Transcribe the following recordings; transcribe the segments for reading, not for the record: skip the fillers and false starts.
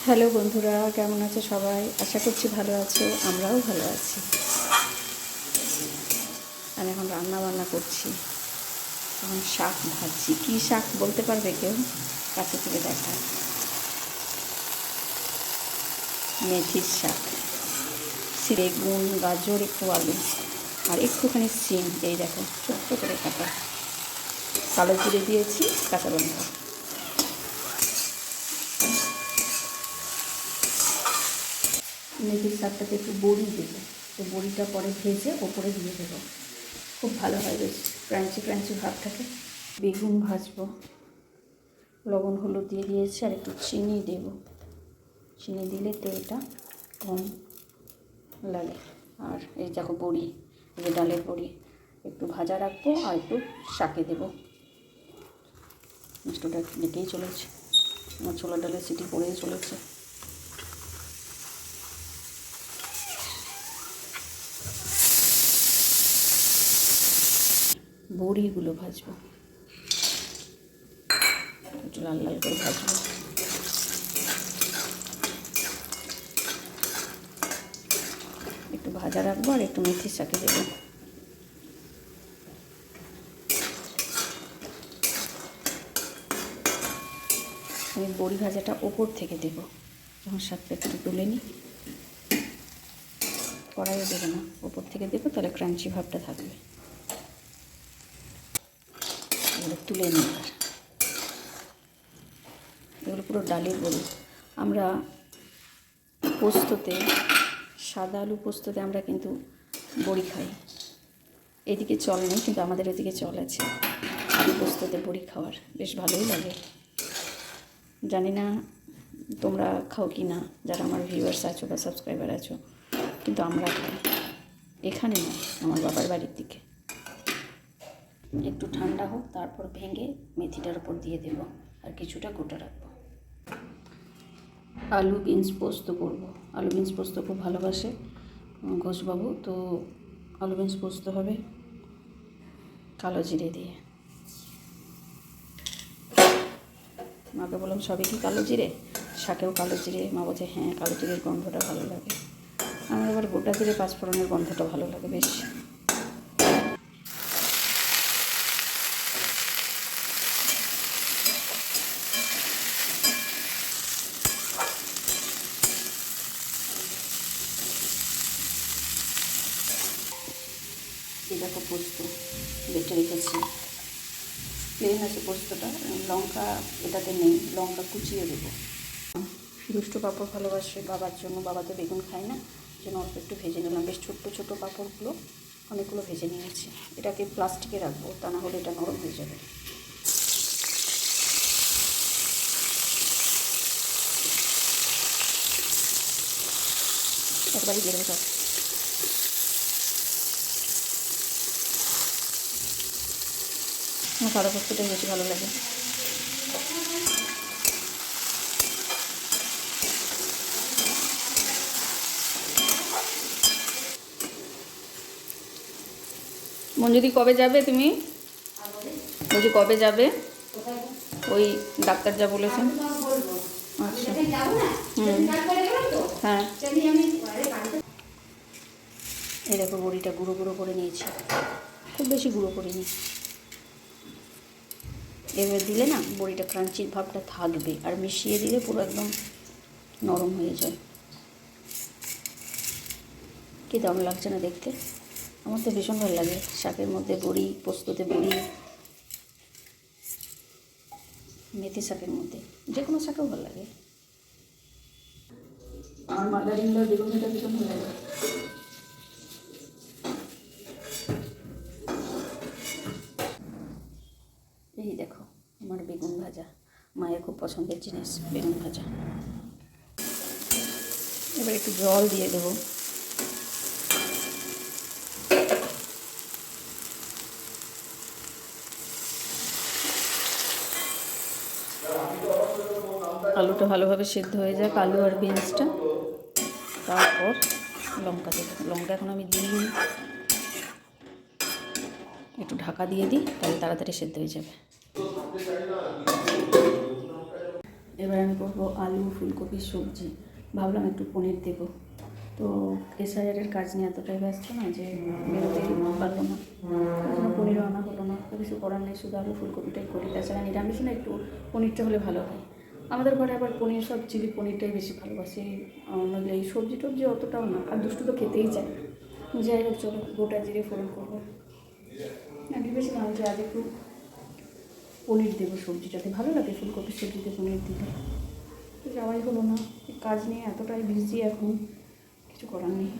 Hello বন্ধুরা, কেমন আছো সবাই? আশা করছি ভালো আছো, আমরাও ভালো আছি। আমি এখন রান্না বান্না করছি, এখন শাক ভাজছি। কী শাক বলতে পারবে কেউ? কাছে থেকে দেখা। মেথির শাক, বেগুন, গাজর, একটু আলু আর একটুখানি সিম। এই দেখো ছোট্ট করে কাটা, কালো জিরে দিয়েছি, কাঁচা লঙ্কা। মেথির শাকটাতে একটু বড়ি দেবো, তো বড়িটা পরে ভেজে ওপরে দিয়ে দেবো। খুব ভালো হয়, বেশ ক্রাঞ্চি ক্রাঞ্চি ভাব থাকে। বেগুন ভাজবো, লবণ হলুদ দিয়ে দিয়েছি, আর একটু চিনি দেব। চিনি দিলে তেলটা কম লাগে। আর এই দেখো বড়ি, এই যে ডালের বড়ি, একটু ভাজা রাখবো আর একটু শাকে দেবো। মিষ্টটা ডেকেই চলেছে, আমার ছোলার ডালের সিটি পড়েই চলেছে। বড়িগুলো ভাজবো, একটু লাল লাল করে ভাজবো। একটু ভাজা রাখবো আর একটু মেথির শাকে দেবো। আমি বড়ি ভাজাটা ওপর থেকে দেবো, যখন শাকটা একটু তুলে নিই। কড়াইয়ে দেবো না, ওপর থেকে দেবো, তাহলে ক্রাঞ্চি ভাবটা থাকবে। এগুলো তুলে নিই। আর এগুলো পুরো ডালের বড়ি। আমরা পোস্ততে, সাদা আলু পোস্ততে আমরা কিন্তু বড়ি খাই। এদিকে চল নেই, কিন্তু আমাদের এদিকে চল আছে আলু পোস্ততে বড়ি খাওয়ার, বেশ ভালোই লাগে। জানি না তোমরা খাও কি না, যারা আমার ভিউয়ার্স আছো বা সাবস্ক্রাইবার আছো, কিন্তু আমরা খাই। এখানে নয়, আমার বাবার বাড়ির দিকে। একটু ঠান্ডা হোক, তারপর ভেঙে মেথিটার ওপর দিয়ে দেবো, আর কিছুটা গোটা রাখবো। আলু বিনস পোস্ত করবো। আলু বিনস পোস্ত খুব ভালোবাসে ঘোষবাবু, তো আলু বিনস পোস্ত হবে কালো জিরে দিয়ে। মাকে বললাম সবই কি কালো জিরে, শাকেও কালো জিরে। মা বলছে হ্যাঁ, কালো জিরের গন্ধটা ভালো লাগে। আমার এবার গোটা জিরে পাঁচফোড়নের গন্ধটা ভালো লাগে বেশ। এই দেখো পোস্ত বেটে রেখেছি, প্লেন আছে পোস্তটা, লঙ্কা এটাতে নেই, লঙ্কা কুচিয়ে দেবো। দুষ্টু পাঁপড় ভালোবাসে বাবার জন্য, বাবা তো বেগুন খায় না, যেন অল্প একটু ভেজে নিলাম। বেশ ছোট্টো ছোটো পাঁপড়গুলো অনেকগুলো ভেজে নিয়েছি। এটাকে প্লাস্টিকে রাখবো, তা না হলে এটা নরম হয়ে যাবে। একবারই দিয়ে দেবো সব। আমার সাদা পোস্তটাই বেশি ভালো লাগে। মঞ্জুদি কবে যাবে তুমি? বলছি কবে যাবে? ওই ডাক্তার যা বলেছেন। আচ্ছা, হ্যাঁ। এই দেখো বড়িটা গুঁড়ো গুঁড়ো করে নিয়েছি, খুব বেশি গুঁড়ো করিনি। এবার দিলে না বড়িটা ক্রাঞ্চির ভাবটা থাকবে, আর মিশিয়ে দিলে পুরো একদম নরম হয়ে যায়। কী দারুণ লাগছে না দেখতে? আমার তো ভীষণ ভালো লাগে শাকের মধ্যে বড়ি, পোস্ততে বড়ি, মেথি শাকের মধ্যে, যে কোনো শাকেও ভালো লাগে। আমার মাদার ইন ল বেগুন ভাজা ভীষণ ভালো লাগে। এই দেখো আমার বেগুন ভাজা, মায়ের খুব পছন্দের জিনিস বেগুন ভাজা। এবার একটু জল দিয়ে দেবো। আলুটা ভালোভাবে সেদ্ধ হয়ে যাক, আলু আর বিনসটা, তারপর লঙ্কা দেবো। লঙ্কা এখন আমি দিই, একটু ঢাকা দিয়ে দিই, তাহলে তাড়াতাড়ি সেদ্ধ হয়ে যাবে। এবার আমি করবো আলু ফুলকপির সবজি। ভাবলাম একটু পনির দেবো, তো এসআইআরের কাজ নিয়ে এতটাই ব্যস্ত না যে বেরোতেই পারবো না, ওই জন্য পনিরও আনা হলো না। তো কিছু করার নেই, শুধু আলু ফুলকপিটাই করি। তাছাড়া নিরামিষ না, একটু পনিরটা হলে ভালো হয়। আমাদের ঘরে আবার পনির সব চিলি পনিরটাই বেশি ভালোবাসি, নইলে এই সবজি টবজি অতটাও না। আর দুষ্টু তো খেতেই চায়। যাই হোক, চলো গোটা জিরে ফোড়ন করবো। আমি ভেবেছিলাম যে আজ একটু পনির দেবো সবজিটাতে, ভালো লাগে ফুলকপির সবজিতে পনির দিতে। তো যাওয়াই হলো না, কাজ নিয়ে এতটাই বিজি এখন, কিছু করার নেই।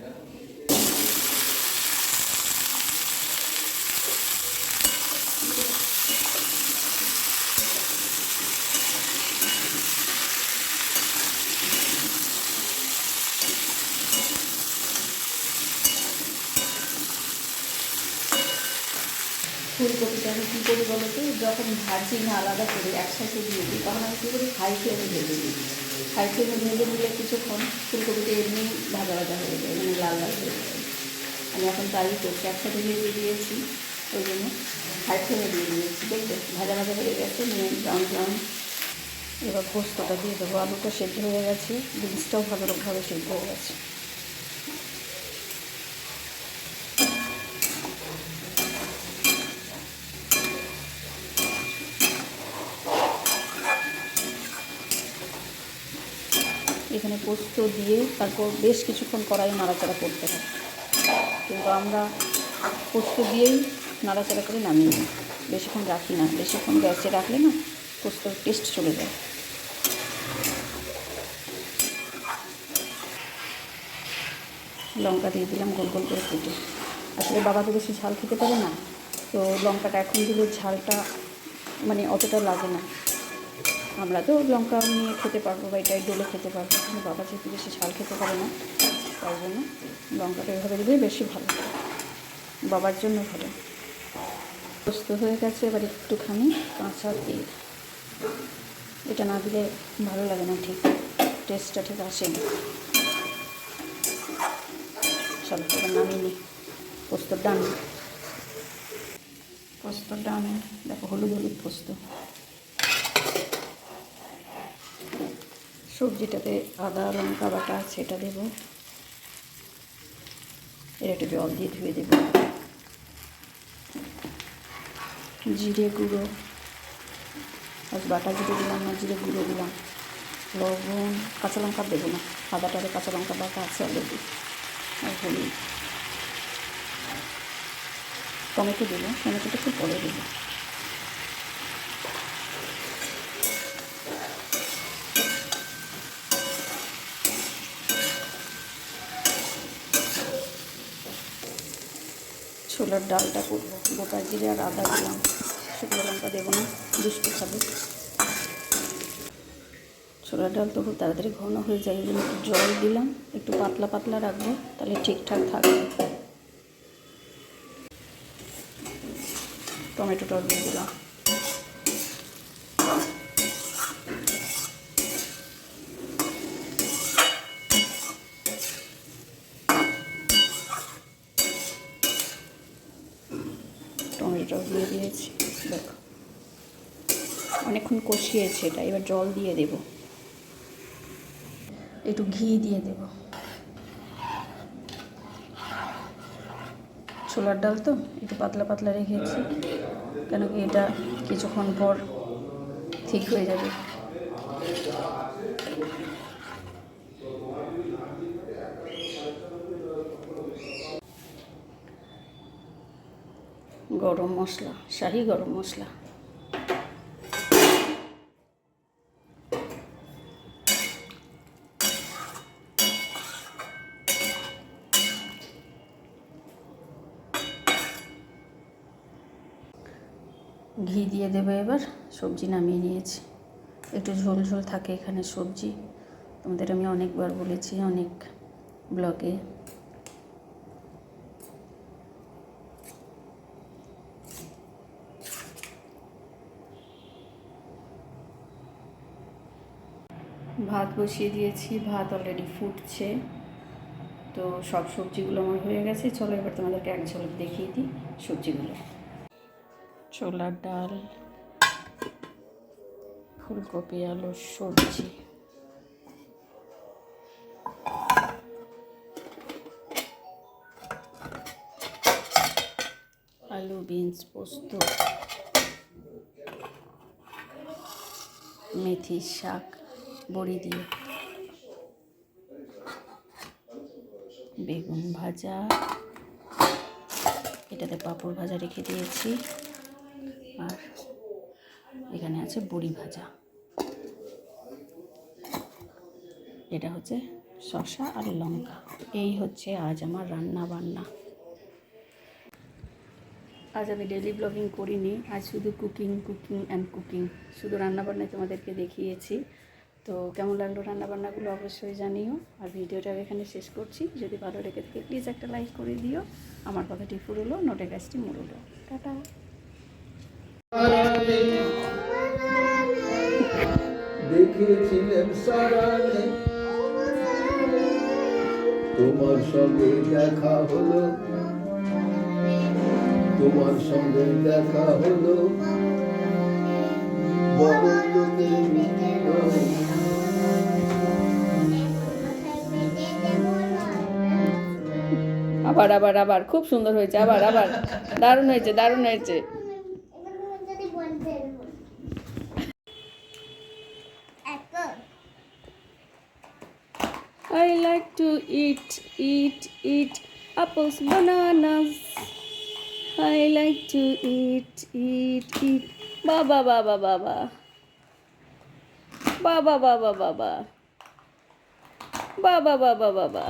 ফুলকপিটা আমি কী করি বলো তো, যখন ভাজি না আলাদা করে একসাথে দিয়ে দিই, তখন আমি কী করি, হাই ফ্লেমে ভেজে দিই। হাই ফ্লেমে ভেজে দিলে কিছুক্ষণ ফুলকপিটা এমনি ভাজা ভাজা হয়ে যায়, মানে লাল লাল হয়ে যায়। আমি এখন তাই করছি, একসাথে ভেজে দিয়েছি, ওই জন্য হাই ফ্লেমে দিয়ে দিয়েছি। দেখবে ভাজা ভাজা হয়ে গেছে, নিয়ে ব্রাউন ব্রাউন। এবার পোস্তটা দিয়ে দেবো। আলুটা সেদ্ধ হয়ে গেছে, বিনসটাও ভালোভাবে সেদ্ধ হয়ে গেছে। এখানে পোস্ত দিয়ে তারপর বেশ কিছুক্ষণ কড়াই নাড়াচাড়া করতে হয়, কিন্তু আমরা পোস্ত দিয়েই নাড়াচাড়া করে নামিয়ে নিই, বেশিক্ষণ রাখি না। বেশিক্ষণ গ্যাসে রাখলে না পোস্তর টেস্ট চলে যায়। লঙ্কা দিয়ে দিলাম গোল গোল করে কেটে। আসলে বাবা তো বেশি ঝাল খেতে পারে না, তো লঙ্কাটা এখন দিলে ঝালটা মানে অতটা লাগে না। আমরা তো লঙ্কা নিয়ে খেতে পারবো বা এটাই ডলে খেতে পারবো, কিন্তু বাবা যেহেতু বেশি ঝাল খেতে পারে না, তাই জন্য লঙ্কাটা এভাবে দিলে বেশি ভালো, বাবার জন্য ভালো। পোস্ত হয়ে গেছে, এবার একটুখানি কাঁচা তেল। এটা না দিলে ভালো লাগে না, ঠিক টেস্টটা ঠিক আসে না। চলো এবার নামিয়ে নিই। পোস্তর ডান, পোস্তর ডান। দেখো হলুদ হলুদ পোস্ত। সবজিটাতে আদা লঙ্কা বাটা আছে, এটা দেবো। এর একটু জল দিয়ে ধুয়ে দেবো। জিরে গুঁড়ো, আজ বাটা জিরে দিলাম না, জিরে গুঁড়ো দিলাম। লবণ, কাঁচা লঙ্কা দেবো না, আদাটারে কাঁচা লঙ্কা বাটা আছে অলরেডি। আর হলুদ, টমেটো দেবো, টমেটোটা একটু পরে দেবো। ছোলার ডালটা করবো, গোটা জিরে আর আদা দিলাম, শুকনো লঙ্কা দেবো না, দুষ্টু খাবে। ছোলার ডাল তো খুব তাড়াতাড়ি ঘন হয়ে যায়, এই জন্য একটু জল দিলাম, একটু পাতলা পাতলা রাখবো, তাহলে ঠিকঠাক থাকবে। টমেটোটাও দিয়ে দিলাম। টমেটোটাও দিয়ে দিয়েছি। দেখো অনেকক্ষণ কষিয়েছে এটা, এবার জল দিয়ে দেব, একটু ঘি দিয়ে দেব। ছোলার ডাল তো একটু পাতলা পাতলা রেখেছি, কেন কি এটা কিছুক্ষণ পর ঠিক হয়ে যাবে। গরম মশলা, শাহি গরম মশলা। ঘি দিয়ে দেবো। এবার সবজি নামিয়ে নিয়েছি, একটু ঝোল ঝোল থাকে এখানে সবজি, তোমাদের আমি অনেকবার বলেছি অনেক ব্লগে। ভাত বসিয়ে দিয়েছি, ভাত অলরেডি ফুটছে। তো সব সবজিগুলো আমার হয়ে গেছে, চলো এবার তোমাদেরকে এক ঝলক দেখিয়ে দিই সবজিগুলো। ছোলার ডাল, ফুলকপি আলুর সবজি। আলু বিনস পোস্ত, মেথি শাক বড়ি দিয়ে, বেগুন ভাজা, এটাতে পাঁপড় ভাজা রেখে দিয়েছি, আর এখানে আছে বড়ি ভাজা। এটা হচ্ছে শসা আর লঙ্কা। এই হচ্ছে আজ আমার রান্না বান্না। আজ আমি ডেলি ব্লগিং করিনি, আজ শুধু কুকিং অ্যান্ড কুকিং, শুধু রান্নাবান্নায় তোমাদেরকে দেখিয়েছি। তো কেমন লাগলো রান্নাবান্নাগুলো অবশ্যই জানিও। আর ভিডিওটা এখানে শেষ করছি। যদি ভালো লেগে থাকে প্লিজ একটা লাইক করে দিও। আমার কথাটি ফুরলো, নোটে গাছটি মুড়লো। টাটা। দেখেছিলেন সারানে, তোমার সঙ্গে দেখা হলো, তোমার সঙ্গে দেখা হলো, বড় লোকের মেয়ে নয়। আবার আবার আবার খুব সুন্দর হয়েছে, আবার আবার দারুণ হয়েছে, দারুণ হয়েছে। I like to eat apples, bananas. I like to eat. Baba, baba, baba. Baba, baba, baba. Baba, baba, baba.